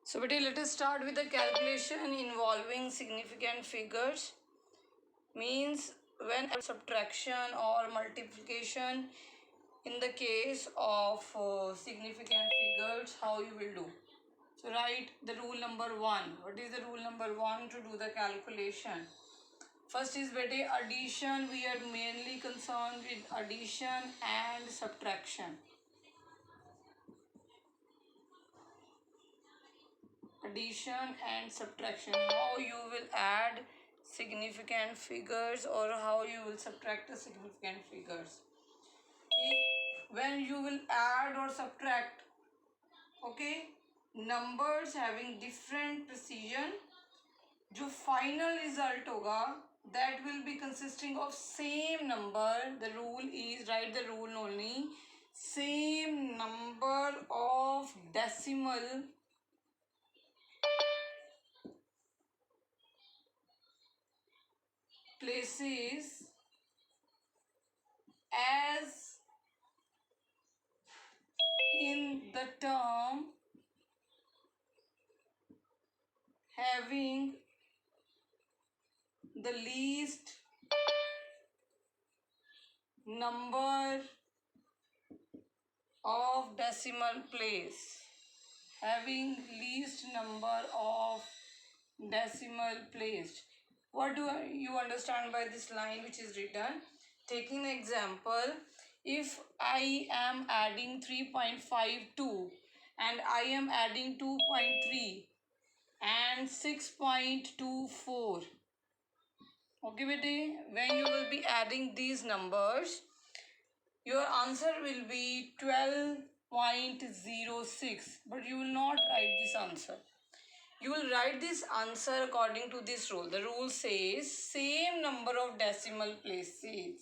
So let us start with the calculation involving significant figures. Means when subtraction or multiplication in the case of significant figures, how you will do. So write the rule number 1. What is the rule number 1 to do the calculation? First is addition. We are mainly concerned with addition and subtraction. Addition and subtraction, how you will add significant figures or how you will subtract the significant figures. When you will add or subtract, okay, numbers having different precision, जो final result होगा that will be consisting of same number. The rule is, write the rule only, same number of decimal places as in the term having the least number of decimal place, having least number of decimal placed. What do you understand by this line which is written? Taking an example, if I am adding 3.52 and I am adding 2.3 and 6.24, okay bete, when you will be adding these numbers, your answer will be 12.06, but you will not write this answer. You will write this answer according to this rule. The rule says same number of decimal places,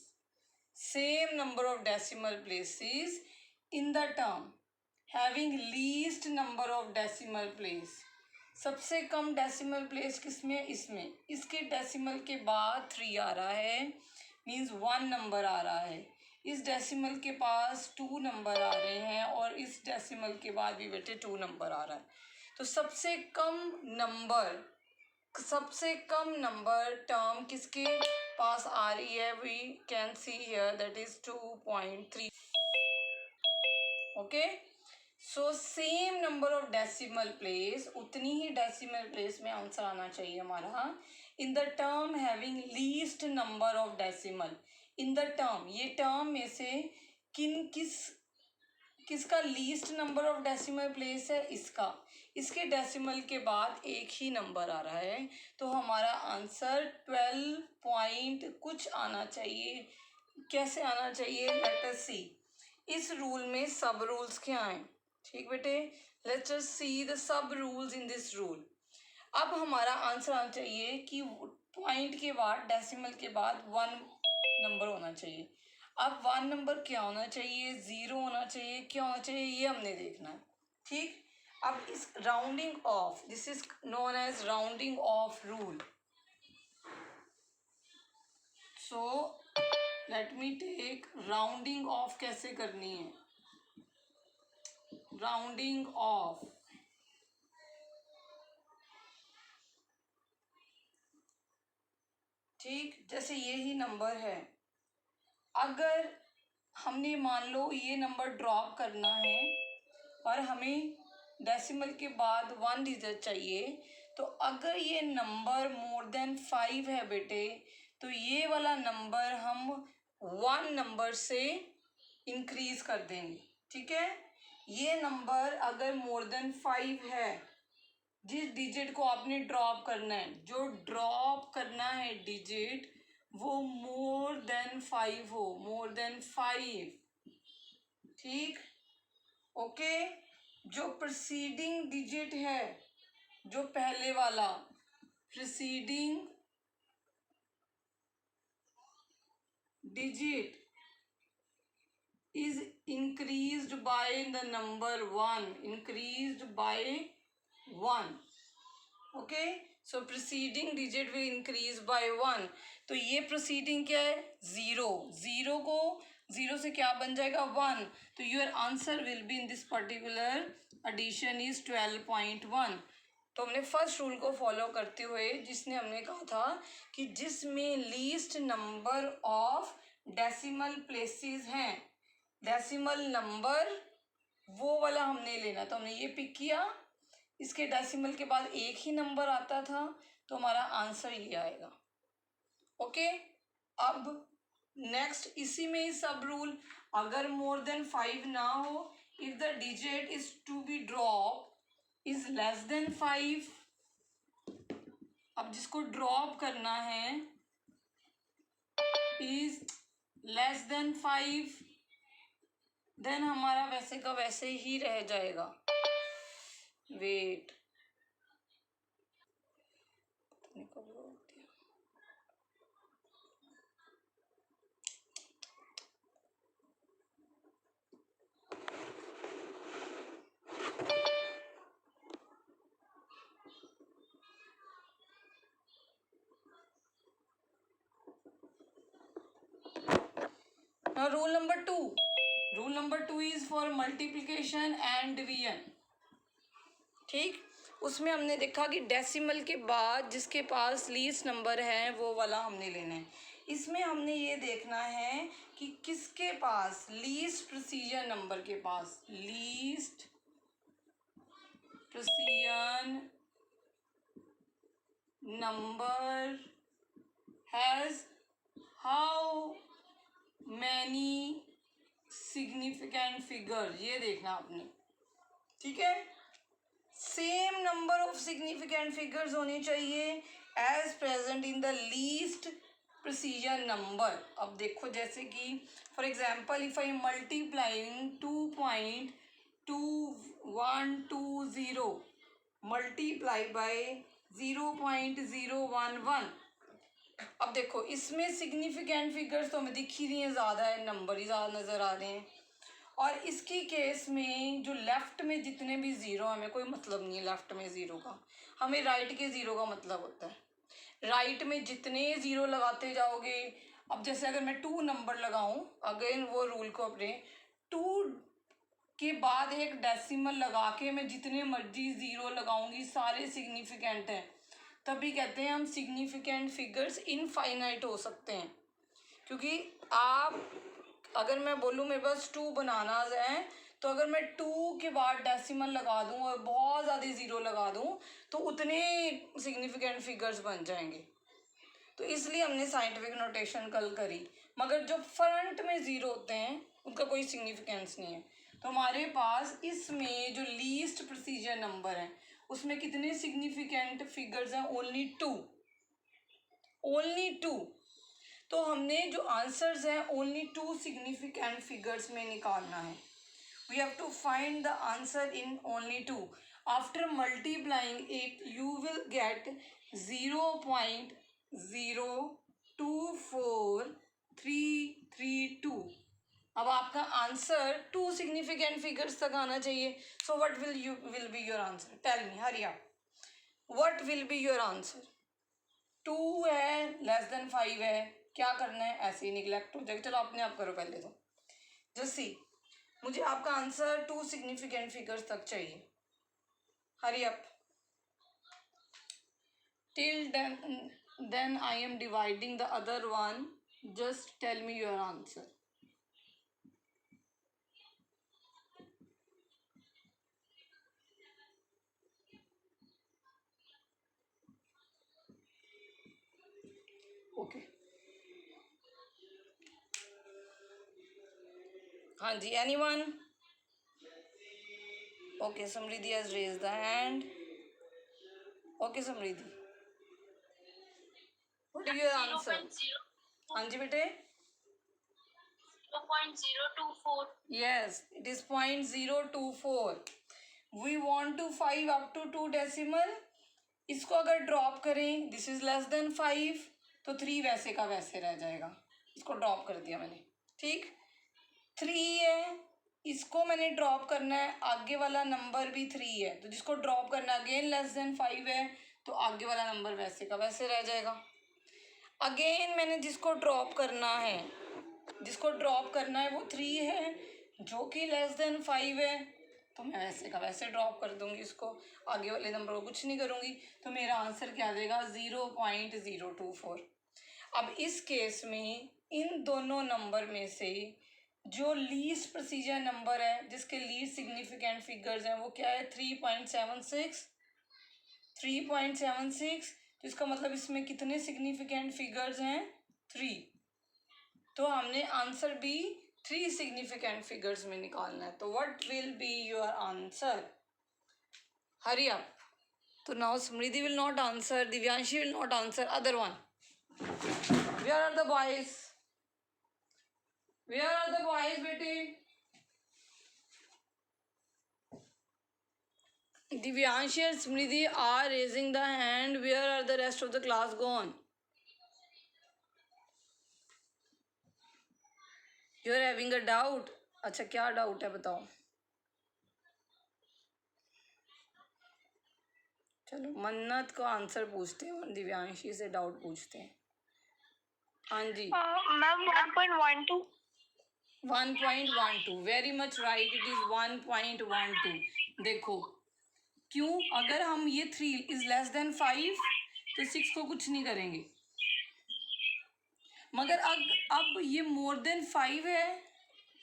same number of decimal places in the term having least number of decimal place. सबसे कम decimal place किसमें? इसमें. इसके decimal के बाद 3 आ रहा है, means 1 number आ रहा है. इस डेसिमल के पास 2 नंबर आ रहे हैं और इस डेसिमल के बाद भी बेटे 2 नंबर आ रहा है. तो सबसे कम नंबर टर्म किसके पास आ रही है? We can see here that is 2.3. Okay, so same number of decimal place, उतनी ही डेसिमल प्लेस में आंसर आना चाहिए हमारा in the term having least number of decimal. In the term, ये टर्म में से किसका least number of decimal place है? इसका. इसके डेसिमल के बाद एक ही नंबर आ रहा है, तो हमारा आंसर 12 पॉइंट कुछ आना चाहिए. कैसे आना चाहिए? लेट अस सी. इस रूल में सब रूल्स क्या हैं? ठीक बेटे, let's just see the sub rules in this rule. अब हमारा आंसर आना चाहिए कि पॉइंट के बाद, डेसिमल के बाद 1 नंबर होना चाहिए. अब 1 नंबर क्या होना चाहिए? 0 होना चाहिए, क्या होना चाहिए, ये हमने देखना है. ठीक, अब इस rounding off, this is known as rounding off rule. So let me take rounding off. कैसे करनी है राउंडिंग ऑफ? ठीक, जैसे ये ही नंबर है, अगर हमने मान लो ये नंबर ड्रॉप करना है और हमें डेसिमल के बाद 1 डिजिट चाहिए, तो अगर ये नंबर मोर देन 5 है बेटे, तो ये वाला नंबर हम 1 नंबर से इंक्रीज कर देंगे. ठीक है, ये नंबर अगर मोर देन 5 है, जिस डिजिट को आपने ड्रॉप करना है, जो ड्रॉप करना है डिजिट, वो मोर देन 5 हो, मोर देन 5. ठीक, ओके. जो प्रीसीडिंग डिजिट है, जो पहले वाला preceding digit is increased by the number 1, increased by 1. okay, so preceding digit will increase by 1. तो ये preceding क्या है? 0. 0 को 0 से क्या बन जाएगा? 1. तो your answer will be in this particular addition is 12.1. तो हमने फर्स्ट रूल को फॉलो करते हुए जिसने हमने कहा था कि जिसमें least number of decimal places हैं, डेसिमल नंबर वो वाला हमने लेना। तो हमने ये पिक किया, इसके डेसिमल के बाद एक ही नंबर आता था, तो हमारा आंसर ये आएगा। ओके, अब नेक्स्ट इसी में ही सब रूल, अगर मोर देन 5 ना हो, if the digit is to be drop is less than 5। अब जिसको ड्रॉप करना है इज लेस देन 5, देन हमारा वैसे का वैसे ही रह जाएगा। वेट, कब रोक दिया? Now rule number 2. Rule number 2 is for multiplication and division. ठीक, उसमें हमने देखा कि डेसिमल के बाद जिसके पास लीस्ट नंबर है वो वाला हमने लेना है। इसमें हमने ये देखना है कि किसके पास लीस्ट प्रिसीजन नंबर के पास least precision number has how many significant figure, ये देखना आपने। ठीक है, same number of significant figures होने चाहिए as present in the least precision number. अब देखो जैसे कि for example if I multiplying 2.2120 multiply by 0.011। अब देखो इसमें सिग्निफिकेंट फिगर्स तो हमें दिख ही रही है, ज़्यादा है, नंबर ही ज़्यादा नज़र आ रहे हैं। और इसकी केस में जो लेफ़्ट में जितने भी ज़ीरो, हमें कोई मतलब नहीं है लेफ़्ट में ज़ीरो का, हमें राइट के ज़ीरो का मतलब होता है। राइट में जितने ज़ीरो लगाते जाओगे, अब जैसे अगर मैं 2 नंबर लगाऊं, अगेन वो रूल को अपने 2 के बाद एक डेसिमल लगा के मैं जितने मर्जी ज़ीरो लगाऊंगी सारे सिग्निफिकेंट हैं, तभी कहते हैं हम सिग्निफिकेंट फिगर्स इनफाइनाइट हो सकते हैं। क्योंकि आप अगर मैं बोलूँ मेरे पास 2 बनानाज हैं, तो अगर मैं 2 के बाद डेसिमल लगा दूँ और बहुत ज़्यादा ज़ीरो लगा दूँ तो उतने सिग्निफिकेंट फिगर्स बन जाएंगे। तो इसलिए हमने साइंटिफिक नोटेशन कल करी, मगर जो फ्रंट में ज़ीरो होते हैं उनका कोई सिग्निफिकेंस नहीं है। तो हमारे पास इसमें जो लीस्ट प्रिसीजन नंबर है उसमें कितने सिग्निफिकेंट फिगर्स हैं? Only 2, only 2। तो हमने जो आंसर्स हैं ओनली 2 सिग्निफिकेंट फिगर्स में निकालना है। We have to find the answer in only 2। After multiplying it you will get 0.024332। अब आपका आंसर 2 सिग्निफिकेंट फिगर्स तक आना चाहिए। So what will be your answer? Tell me, hurry up, what will be your answer? 2 है, less than 5 है, क्या करना है? ऐसे ही निगलेक्ट हो जाएगा। चलो अपने आप करो पहले तो। जैसी मुझे आपका आंसर 2 सिग्निफिकेंट फिगर्स तक चाहिए। Hurry up. Till then I am dividing the other one, just tell me your answer. Okay, हाँ जी, anyone? Okay, Samriddhi has raised the hand. Okay Samriddhi, what is your answer? हाँ जी बेटे। 0.024. Yes, it is 0.024. We want to 5 up to 2 decimal. इसको अगर drop करें, this is less than 5, तो 3 वैसे का वैसे रह जाएगा। इसको ड्रॉप कर दिया मैंने, ठीक। 3 है, इसको मैंने ड्रॉप करना है, आगे वाला नंबर भी 3 है, तो जिसको ड्रॉप करना अगेन लेस देन 5 है, तो आगे वाला नंबर वैसे का वैसे रह जाएगा। अगेन मैंने जिसको ड्रॉप करना है वो 3 है जो कि लेस देन 5 है, तो मैं वैसे का वैसे ड्रॉप कर दूंगी इसको, आगे वाले नंबर को कुछ नहीं करूंगी, तो मेरा आंसर क्या आ जाएगा 0.024। अब इस केस में इन दोनों नंबर में से जो लीस्ट प्रोसीजर नंबर है, जिसके लीस्ट सिग्निफिकेंट फिगर्स हैं, वो क्या है 3.76। 3.76, तो इसका मतलब इसमें कितने सिग्निफिकेंट फिगर्स हैं 3। तो हमने आंसर भी 3 सिग्निफिकेंट फिगर्स में निकालना है। तो what will be your answer? Hurry up. तो now Smriti will not answer, Divyanshi will not answer, other one. Where are the boys? Where are the boys बेटे? Divyanshi and Smriti are raising the hand. Where are the rest of the class gone? You are having a doubt. अच्छा क्या doubt है बताओ? चलो मन्नत को answer पूछते हैं और दिव्यांशी से डाउट पूछते हैं। हाँ जी ma'am 1.12। 1.12 very much right, it is 1.12। देखो क्यों, अगर हम ये 3 इज लेस देन 5 तो 6 को कुछ नहीं करेंगे, मगर अब ये मोर देन 5 है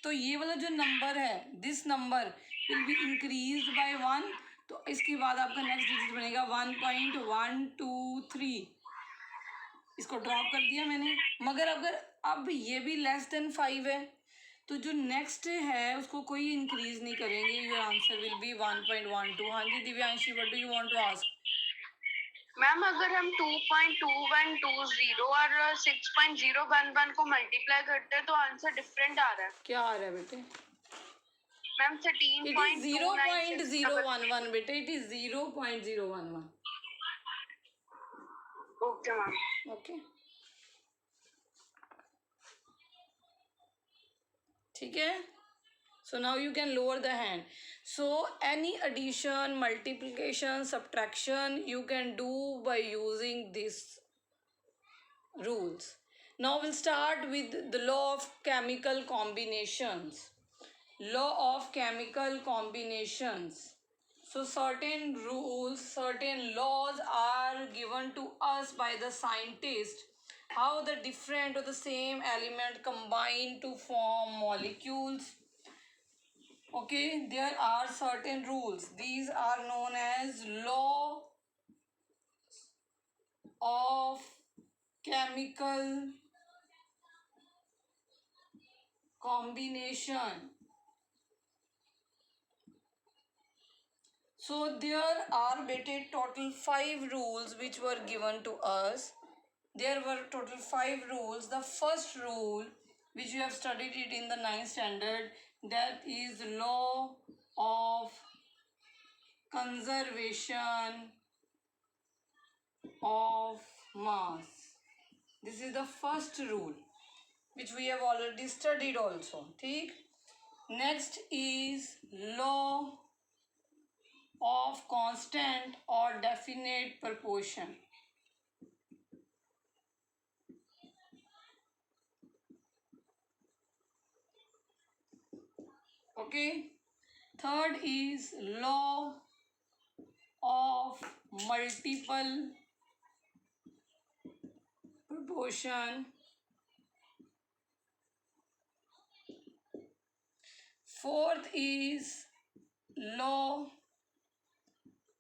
तो ये वाला जो नंबर है, this number will be increase by 1, तो इसके बाद आपका नेक्स्ट डिजिट बनेगा 1.123। इसको ड्रॉप कर दिया मैंने। मगर अगर अब ये भी लेस देन 5 है तो जो नेक्स्ट है उसको कोई इंक्रीज नहीं करेंगे, योर आंसर विल बी 1.12। हाँ जी Divyanshi, what do you want to ask? Ma'am अगर हम 2.2120 और 6.011 को मल्टीप्लाई करते हैं तो आंसर डिफरेंट आ रहा है। क्या आ रहा है बेटे? मैम 13.296। 0.011 बेटे, it is 0.011। Okay ma'am. Okay ठीक है। So now you can lower the hand. So any addition, multiplication, subtraction you can do by using these rules. Now we'll start with the law of chemical combinations. Law of chemical combinations. So certain rules, certain laws are given to us by the scientist, how the different or the same element combine to form molecules. Okay, there are certain rules. These are known as law of chemical combination. So there are total 5 rules which were given to us. There were total 5 rules. The first rule which we have studied it in the 9th standard, that is law of conservation of mass. This is the first rule which we have already studied also. ठीक? Next is law of constant or definite proportion. Okay. Third is law of multiple proportion. Fourth is law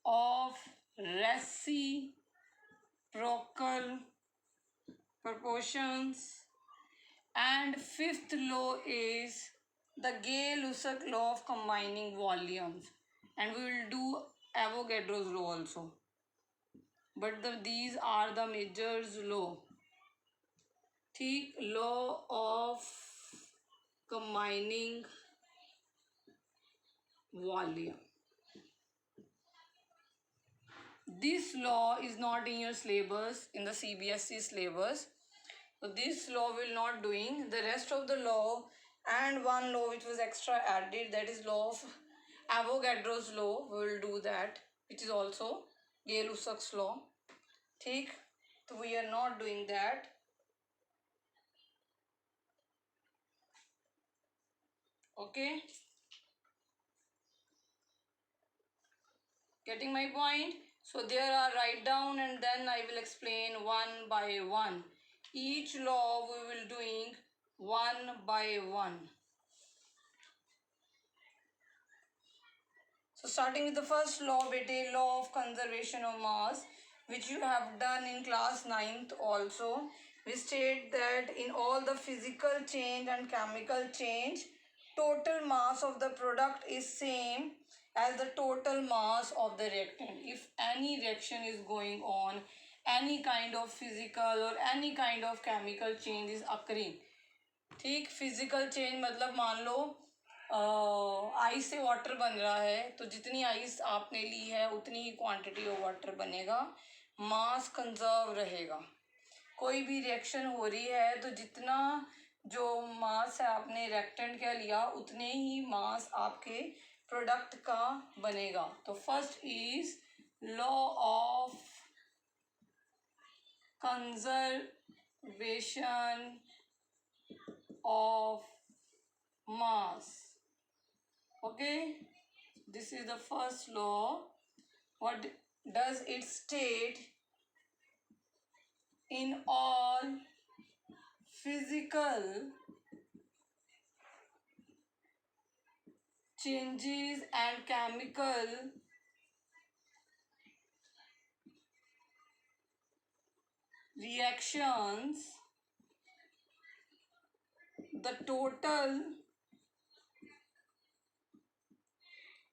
of reciprocal proportions. And fifth law is the Gay-Lussac law of combining volumes. And we will do Avogadro's law also. But these are the major law. ठीक, law of combining volume. This law is not in your syllabus, in the CBSE syllabus. So this law will not doing. The rest of the law and one law which was extra added, that is law of Avogadro's law, we will do that, which is also Gay-Lussac's law. ठीक, so we are not doing that. Okay. Getting my point? So there are write down and then I will explain one by one. Each law we will doing one by one. So starting with the first law, bete, law of conservation of mass, which you have done in class 9th also. We state that in all the physical change and chemical change, total mass of the product is same as the total mass of the reactant. If any reaction is going on, any kind of physical or any kind of chemical change is occurring, ठीक, physical change मतलब मान लो ice से water बन रहा है, तो जितनी ice आपने ली है उतनी ही क्वांटिटी ऑफ वाटर बनेगा, मास कंजर्व रहेगा. कोई भी रिएक्शन हो रही है तो जितना जो मास है आपने रिएक्टेंट का लिया उतने ही मास आपके प्रोडक्ट का बनेगा. तो first is law of conservation of mass. Okay, this is the first law. What does it state? In all physical changes and chemical reactions, the total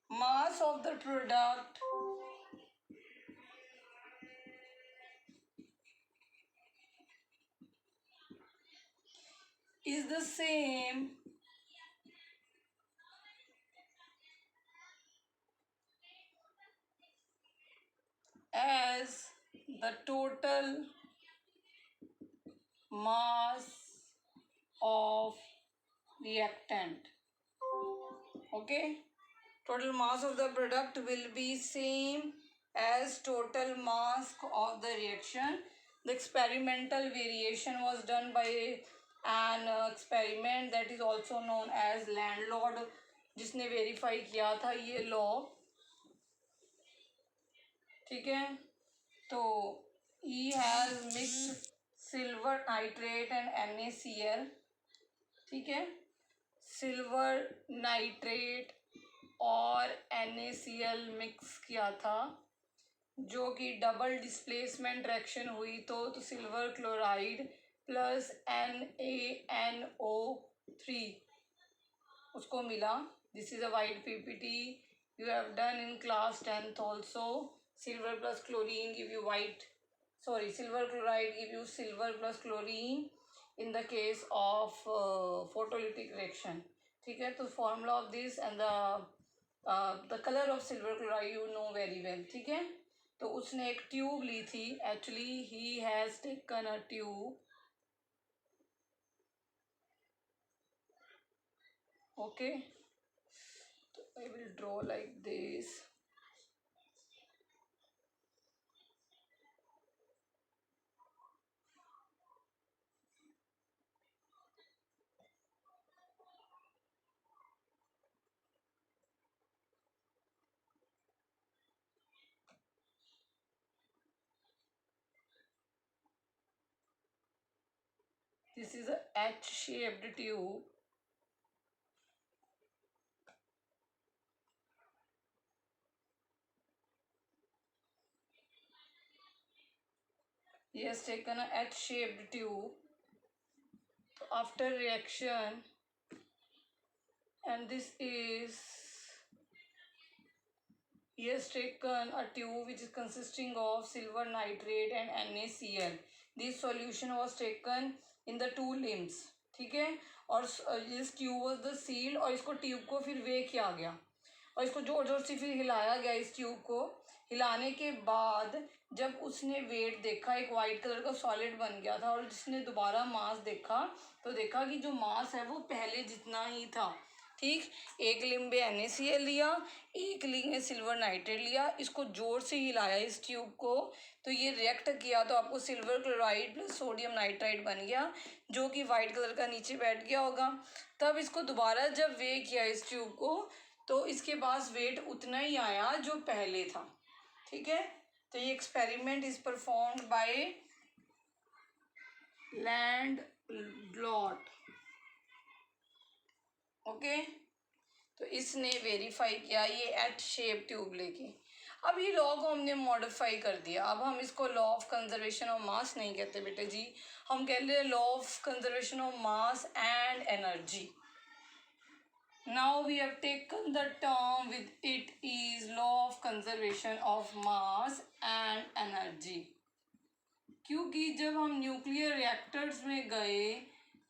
mass of the product is the same as the total mass of reactant. Okay, total mass of the product will be same as total mass of the reaction. The experimental variation was done by an experiment that is also known as Landlord, जिसने verify किया था ये law. ठीक है, तो he has mixed silver nitrate and NaCl. ठीक है, silver nitrate और NaCl मिक्स किया था, जो कि डबल डिस्प्लेसमेंट रिएक्शन हुई तो सिल्वर क्लोराइड प्लस NaNO3 उसको मिला. This is a white PPT you have done in class 10th also. Silver plus chlorine give you white, sorry, silver chloride give you silver plus chlorine in the case of photolytic reaction. ठीक है, तो formula of this and the color of silver chloride you know very well. ठीक है, तो उसने एक tube ली थी. Actually he has taken a tube. Okay, so I will draw like this. This is a H-shaped tube. He has taken a H-shaped tube. After reaction, and this is, he has taken a tube which is consisting of silver nitrate and NaCl. This solution was taken in the two limbs. ठीक है, और this tube was the seal, और इसको tube को फिर वे किया गया और इसको जोर जोर से फिर हिलाया गया. इस ट्यूब को हिलाने के बाद जब उसने वेट देखा, एक वाइट कलर का सॉलिड बन गया था, और जिसने दोबारा मास देखा तो देखा कि जो मास है वो पहले जितना ही था. ठीक, एक लिंब में NaCl लिया, एक लिंब में सिल्वर नाइट्रेट लिया, इसको जोर से हिलाया इस ट्यूब को, तो ये रिएक्ट किया तो आपको silver chloride plus sodium nitride बन गया, जो कि वाइट कलर का नीचे बैठ गया होगा. तब इसको दोबारा जब वे किया इस ट्यूब को, तो इसके पास वेट उतना ही आया जो पहले था. ठीक है, तो ये experiment is performed by Landolt. Okay, तो इसने वेरीफाई किया ये एच शेप ट्यूब लेके। अब ये लॉ को हमने मॉडिफाई कर दिया, अब हम इसको लॉ ऑफ कंजर्वेशन ऑफ मास नहीं कहते बेटे जी, हम कहते हैं law of conservation of mass and energy. Now we have taken the term with it is law of conservation of mass and energy। क्योंकि जब हम न्यूक्लियर रिएक्टर्स में गए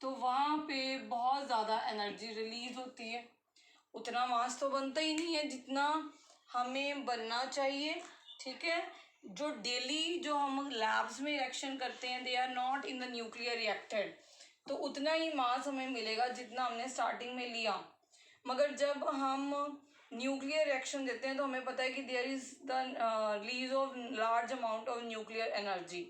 तो वहाँ पे बहुत ज़्यादा एनर्जी रिलीज होती है, उतना मास तो बनता ही नहीं है जितना हमें बनना चाहिए। ठीक है, जो डेली जो हम लैब्स में रिएक्शन करते हैं they are not in the nuclear reactor, तो उतना ही मास हमें मिलेगा जितना हमने स्टार्टिंग में लिया। मगर जब हम न्यूक्लियर रिएक्शन देते हैं तो हमें पता है कि there is the release of large amount of nuclear energy.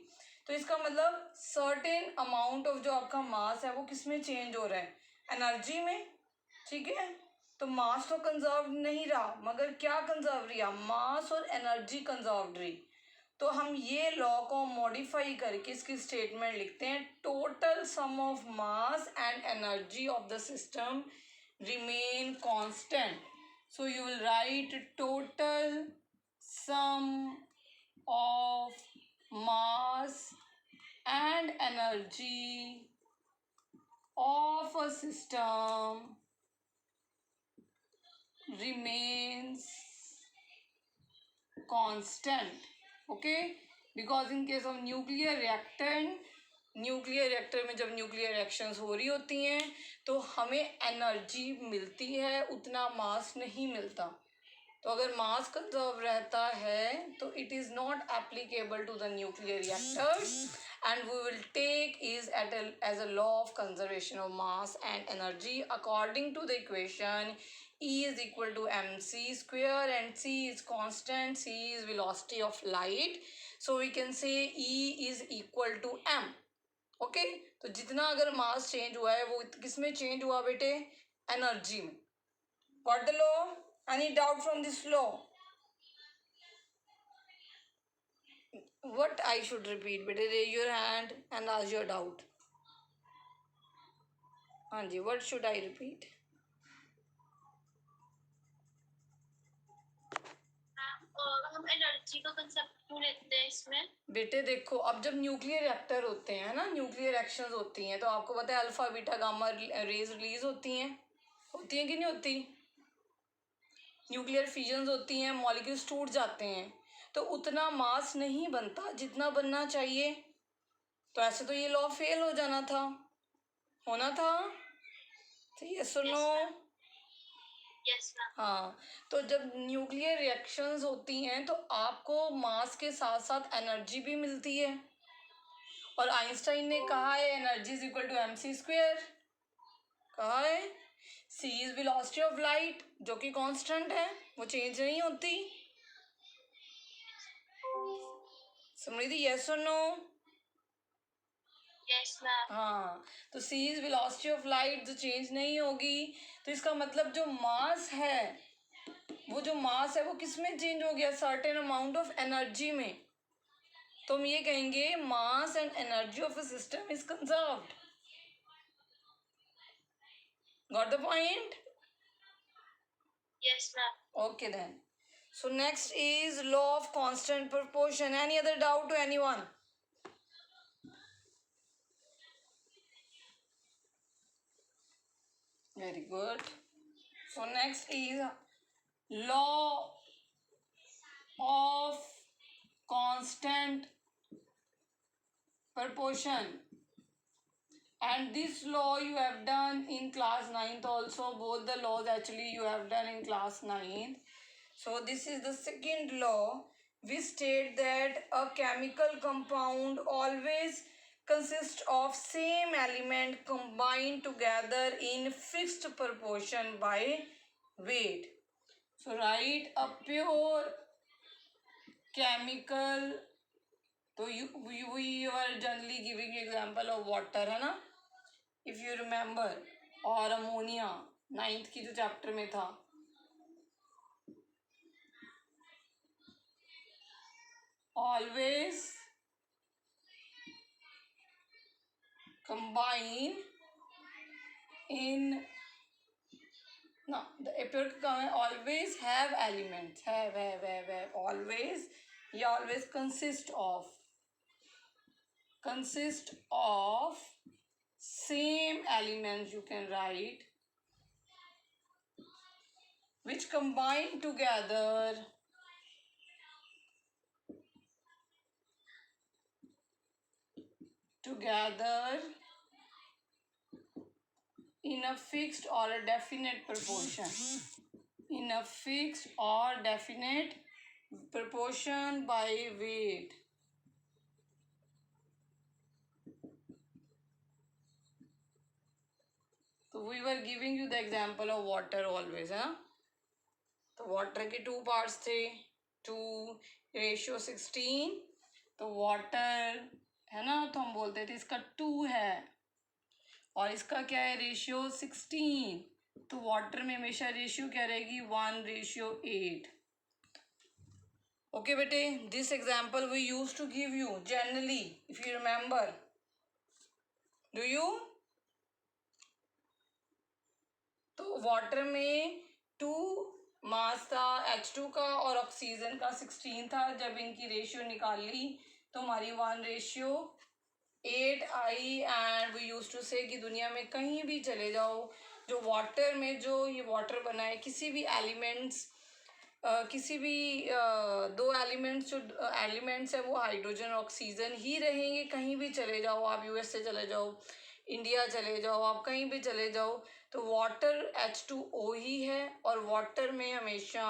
तो इसका मतलब सर्टेन अमाउंट ऑफ जो आपका मास है वो किस में चेंज हो रहा है, एनर्जी में। ठीक है, तो मास तो कंजर्व नहीं रहा, मगर क्या कंजर्व रहा, मास और एनर्जी कंजर्व रही। तो हम ये लॉ को मॉडिफाई करके इसकी स्टेटमेंट लिखते हैं, total sum of mass and energy of the system remain constant। So you will write total sum of mass and energy of a system remains constant। Okay, because in case of nuclear reactor, nuclear reactor में जब nuclear reactions हो रही होती हैं तो हमें energy मिलती है, उतना मास नहीं मिलता। तो अगर मास कंजर्व रहता है तो it is not applicable to the nuclear reactors and we will take is as a law of conservation of mass and energy according to the equation E is equal to mc square and c is constant, c is velocity of light, so we can say E is equal to m। Okay, तो जितना अगर mass change हुआ है वो किस में change हुआ बेटे, एनर्जी में। What the law, any doubt from this law, what I should repeat बेटे, raise your hand and ask your doubt. हाँ जी, व्हाट शुड आई रिपीट। हम एनर्जी का कंसेप्ट क्यों लेते हैं इसमें? बेटे देखो, अब जब न्यूक्लियर रिएक्टर होते हैं ना, न्यूक्लियर रिएक्शंस होती हैं, तो आपको पता है alpha beta gamma rays release होती हैं कि नहीं होती, न्यूक्लियर फिजन्स होती हैं, मॉलिक्यूल्स टूट जाते हैं, तो उतना मास नहीं बनता जितना बनना चाहिए। तो ऐसे तो ये लॉ फेल हो जाना था, होना था, तो ये सुनो। Yes ma'am. हाँ, तो जब न्यूक्लियर रिएक्शंस होती हैं तो आपको मास के साथ साथ एनर्जी भी मिलती है, और आइंस्टाइन ने कहा है energy is equal to mc square, कहा है। c is velocity of light जो कि कांस्टेंट है, वो चेंज नहीं होती। समृद्धि यस और नो? Yes ma'am. हाँ, तो c is velocity of light जो चेंज नहीं होगी, तो इसका मतलब जो मास है वो किस में चेंज हो गया, सर्टेन अमाउंट ऑफ एनर्जी में। तो हम ये कहेंगे मास and energy of a system is conserved. Got the point? Yes ma'am. Okay then. So next is law of constant proportion. Any other doubt to anyone? Very good. So next is law of constant proportion. And this law you have done in class 9th also. Both the laws actually you have done in class 9th. So this is the second law. We state that a chemical compound always consists of same element combined together in fixed proportion by weight. So write a pure chemical. So we are generally giving example of water, है ना, if you remember, और ammonia 9th की जो chapter में था। always combine in no the aperiodic always have elements have always या always consist of same elements you can write which combine together in a fixed or a definite proportion by weight. So we were giving you the example of water always, huh? तो water के two parts थे, 2:16. तो water है ना, तो हम बोलते थे इसका 2 है और इसका क्या है रेशियो 16. तो वाटर में हमेशा रेशियो क्या रहेगी 1:8. ओके बेटे, this example we use to give you generally if you remember. Do you? तो वाटर में 2 मास था H2 का और ऑक्सीजन का 16 था. जब इनकी रेशियो निकाल ली तो हमारी 1:8 आई. एंड वी यूज टू से कि दुनिया में कहीं भी चले जाओ, जो वाटर में जो ये वाटर बना है, किसी भी एलिमेंट्स किसी भी 2 एलिमेंट्स जो एलिमेंट्स है वो हाइड्रोजन ऑक्सीजन ही रहेंगे. कहीं भी चले जाओ, आप यूएस से चले जाओ, इंडिया चले जाओ, आप कहीं भी चले जाओ, तो वाटर H2O ही है और वाटर में हमेशा